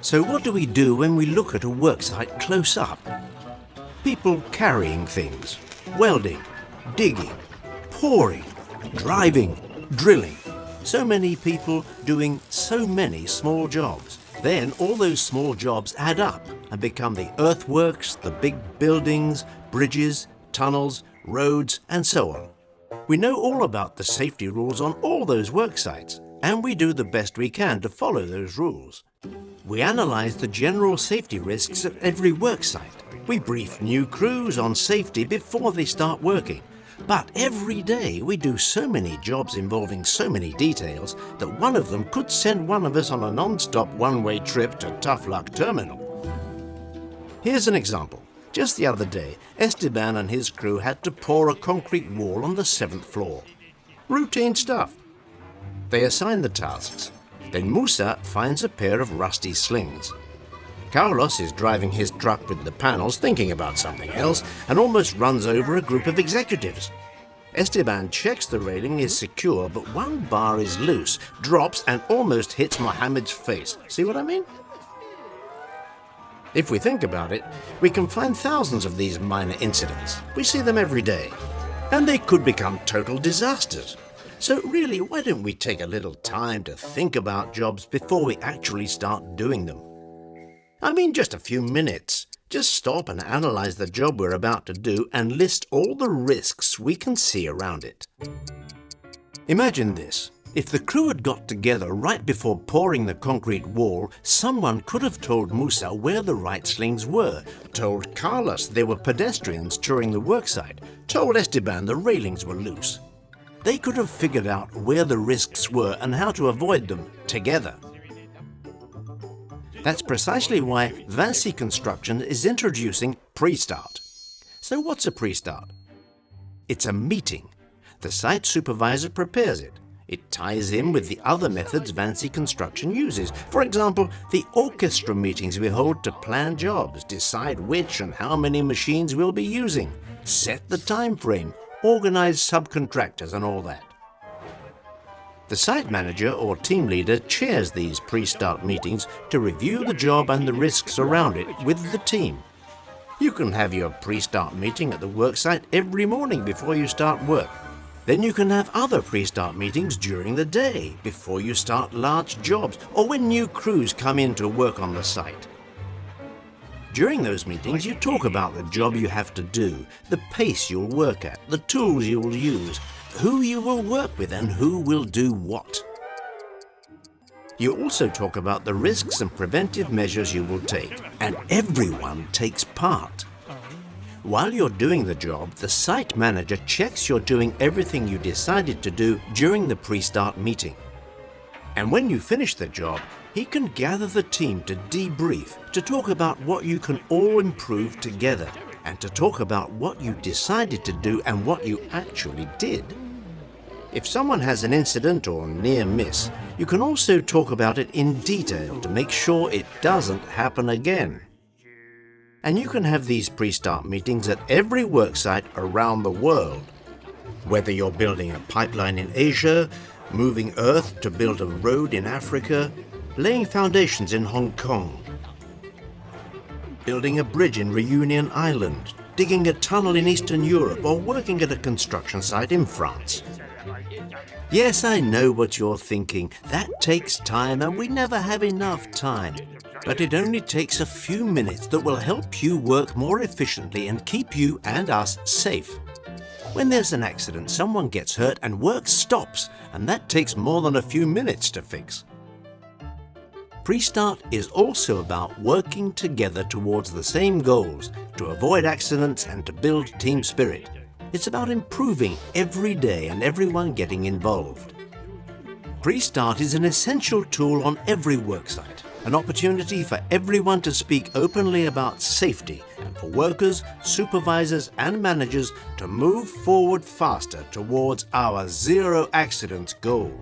So what do we do when we look at a worksite close up? People carrying things, welding, digging, pouring, driving, drilling. So many people doing so many small jobs. Then all those small jobs add up and become the earthworks, the big buildings, bridges, tunnels, roads, and so on. We know all about the safety rules on all those work sites, and we do the best we can to follow those rules. We analyze the general safety risks at every work site. We brief new crews on safety before they start working. But every day we do so many jobs involving so many details that one of them could send one of us on a non-stop one-way trip to Tough Luck Terminal. Here's an example. Just the other day, Esteban and his crew had to pour a concrete wall on the 7th floor. Routine stuff. They assign the tasks. Then Musa finds a pair of rusty slings. Carlos is driving his truck with the panels, thinking about something else, and almost runs over a group of executives. Esteban checks the railing is secure, but one bar is loose, drops, and almost hits Mohammed's face. See what I mean? If we think about it, we can find thousands of these minor incidents. We see them every day. And they could become total disasters. So really, why don't we take a little time to think about jobs before we actually start doing them? I mean, just a few minutes. Just stop and analyze the job we're about to do and list all the risks we can see around it. Imagine this. If the crew had got together right before pouring the concrete wall, someone could have told Musa where the right slings were, told Carlos there were pedestrians during the worksite, told Esteban the railings were loose. They could have figured out where the risks were and how to avoid them together. That's precisely why Vinci Construction is introducing pre-start. So what's a pre-start? It's a meeting. The site supervisor prepares it. It ties in with the other methods Vinci Construction uses. For example, the orchestra meetings we hold to plan jobs, decide which and how many machines we'll be using, set the time frame, organize subcontractors and all that. The site manager or team leader chairs these pre-start meetings to review the job and the risks around it with the team. You can have your pre-start meeting at the worksite every morning before you start work. Then you can have other pre-start meetings during the day before you start large jobs or when new crews come in to work on the site. During those meetings, you talk about the job you have to do, the pace you'll work at, the tools you will use, who you will work with and who will do what. You also talk about the risks and preventive measures you will take, and everyone takes part. While you're doing the job, the site manager checks you're doing everything you decided to do during the pre-start meeting. And when you finish the job, he can gather the team to debrief, to talk about what you can all improve together, and to talk about what you decided to do and what you actually did. If someone has an incident or near miss, you can also talk about it in detail to make sure it doesn't happen again. And you can have these pre-start meetings at every worksite around the world. Whether you're building a pipeline in Asia, moving earth to build a road in Africa, laying foundations in Hong Kong, building a bridge in Reunion Island, digging a tunnel in Eastern Europe, or working at a construction site in France. Yes, I know what you're thinking. That takes time and we never have enough time. But it only takes a few minutes that will help you work more efficiently and keep you and us safe. When there's an accident, someone gets hurt and work stops, and that takes more than a few minutes to fix. Pre-start is also about working together towards the same goals, to avoid accidents and to build team spirit. It's about improving every day and everyone getting involved. Pre-start is an essential tool on every worksite, an opportunity for everyone to speak openly about safety and for workers, supervisors and managers to move forward faster towards our zero accidents goal.